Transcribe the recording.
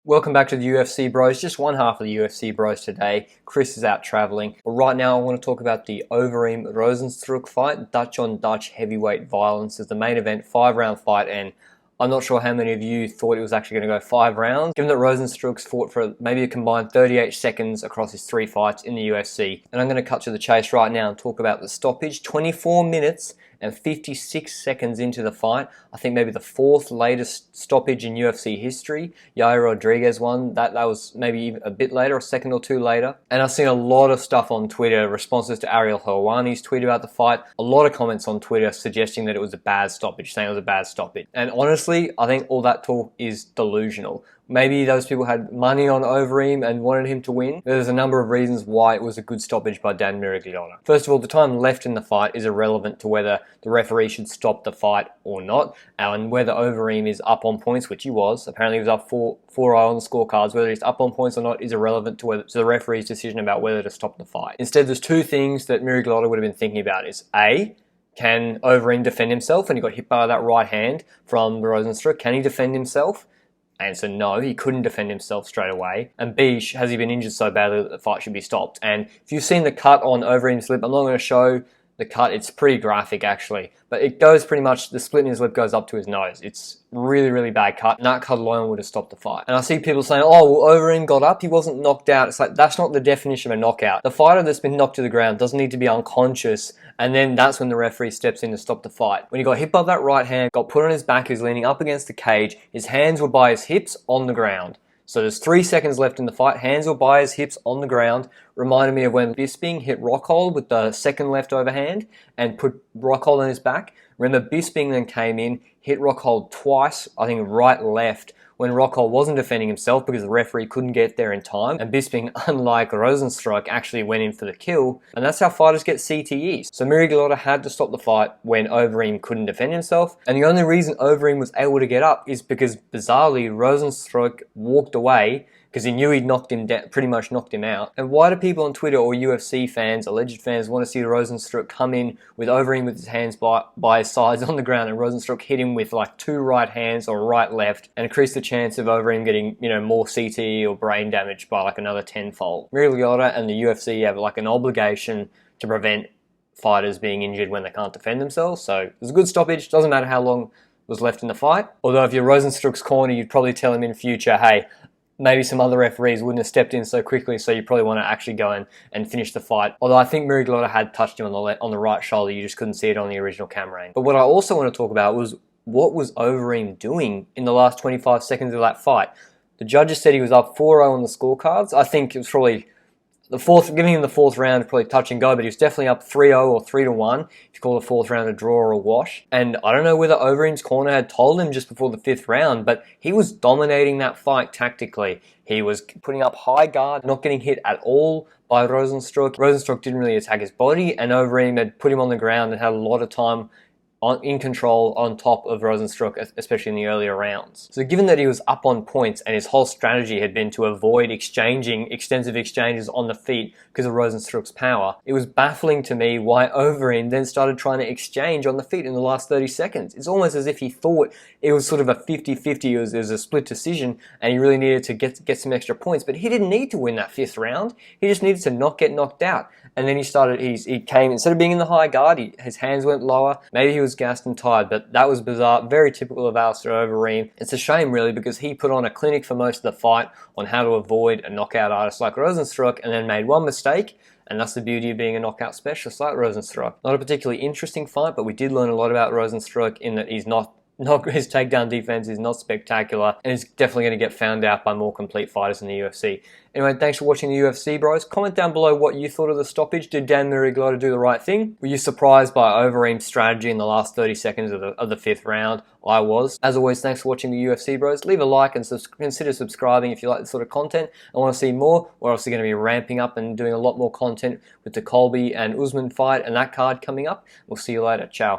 Welcome back to the UFC Bros. Just one half of the UFC Bros today. Chris is out traveling. But right now I want to talk about the Overeem Rozenstruik fight. Dutch on Dutch heavyweight violence is the main event, 5-round fight, and I'm not sure how many of you thought it was actually going to go 5 rounds, given that Rozenstruik's fought for maybe a combined 38 seconds across his 3 fights in the UFC. And I'm going to cut to the chase right now and talk about the stoppage. 24 minutes and 56 seconds into the fight. I think maybe the 4th latest stoppage in UFC history. Yair Rodriguez won. That was maybe even a bit later, a second or two later. And I've seen a lot of stuff on Twitter, responses to Ariel Helwani's tweet about the fight. A lot of comments on Twitter suggesting that it was a bad stoppage, saying it was a bad stoppage. And honestly, I think all that talk is delusional. Maybe those people had money on Overeem and wanted him to win. There's a number of reasons why it was a good stoppage by Dan Miragliotta. First of all, the time left in the fight is irrelevant to whether the referee should stop the fight or not, and whether Overeem is up on points, which he was. Apparently he was up 4-0 on the scorecards. Whether he's up on points or not is irrelevant to the referee's decision about whether to stop the fight. Instead, there's two things that Miragliotta would have been thinking about. Is A, can Overeem defend himself? And he got hit by that right hand from Rozenstruik. Can he defend himself? Answer no, he couldn't defend himself straight away. And B, has he been injured so badly that the fight should be stopped? And if you've seen the cut on Overeem's lip, I'm not going to show the cut. It's pretty graphic actually, but it goes pretty much, the split in his lip goes up to his nose. It's really, really bad cut, and that cut alone would have stopped the fight. And I see people saying, oh, well, Overeem got up, he wasn't knocked out. It's like, that's not the definition of a knockout. The fighter that's been knocked to the ground doesn't need to be unconscious, and then that's when the referee steps in to stop the fight. When he got hit by that right hand, got put on his back, he was leaning up against the cage, his hands were by his hips on the ground. So there's 3 seconds left in the fight, hands were by his hips on the ground. Reminded me of when Bisping hit Rockhold with the second left overhand and put Rockhold on his back. Remember, Bisping then came in, hit Rockhold twice, I think right, left, when Rockhold wasn't defending himself because the referee couldn't get there in time. And Bisping, unlike Rozenstruik, actually went in for the kill. And that's how fighters get CTEs. So Miragliotta had to stop the fight when Overeem couldn't defend himself. And the only reason Overeem was able to get up is because, bizarrely, Rozenstruik walked away because he knew he'd knocked him down, pretty much knocked him out. And why do people on Twitter or UFC fans, alleged fans, want to see Rozenstruik come in with Overeem with his hands by his sides on the ground and Rozenstruik hit him with like 2 right hands or right left and increase the chance of Overeem getting, more CTE or brain damage by like another 10-fold? Miragliotta and the UFC have like an obligation to prevent fighters being injured when they can't defend themselves. So it was a good stoppage. Doesn't matter how long was left in the fight. Although if you're Rozenstruik's corner, you'd probably tell him in future, hey, maybe some other referees wouldn't have stepped in so quickly, so you probably want to actually go and finish the fight. Although I think Miragliotta had touched him on the right shoulder, you just couldn't see it on the original camera angle. But what I also want to talk about was, what was Overeem doing in the last 25 seconds of that fight? The judges said he was up 4-0 on the scorecards. I think it was probably giving him the 4th round, probably touch and go, but he was definitely up 3-0 or 3-1 if you call the 4th round a draw or a wash. And I don't know whether Overeem's corner had told him just before the 5th round, but he was dominating that fight tactically. He was putting up high guard, not getting hit at all by Rozenstruik. Rozenstruik didn't really attack his body, and Overeem had put him on the ground and had a lot of time in control on top of Rozenstruik, especially in the earlier rounds. So given that he was up on points and his whole strategy had been to avoid exchanging extensive exchanges on the feet because of Rozenstruik's power, it was baffling to me why Overeem then started trying to exchange on the feet in the last 30 seconds. It's almost as if he thought it was sort of a 50-50, it was a split decision and he really needed to get some extra points, but he didn't need to win that 5th round. He just needed to not get knocked out. And then he came, instead of being in the high guard, his hands went lower. Maybe he was gassed and tired, but that was bizarre. Very typical of Alistair Overeem. It's a shame, really, because he put on a clinic for most of the fight on how to avoid a knockout artist like Rozenstruik, and then made one mistake, and that's the beauty of being a knockout specialist like Rozenstruik. Not a particularly interesting fight, but we did learn a lot about Rozenstruik in that his takedown defense is not spectacular, and is definitely going to get found out by more complete fighters in the UFC. Anyway, thanks for watching the UFC, bros. Comment down below what you thought of the stoppage. Did Dan Miragliotta do the right thing? Were you surprised by Overeem's strategy in the last 30 seconds of the 5th round? I was. As always, thanks for watching the UFC, bros. Leave a like and consider subscribing if you like this sort of content and want to see more. We're obviously going to be ramping up and doing a lot more content with the Colby and Usman fight and that card coming up. We'll see you later. Ciao.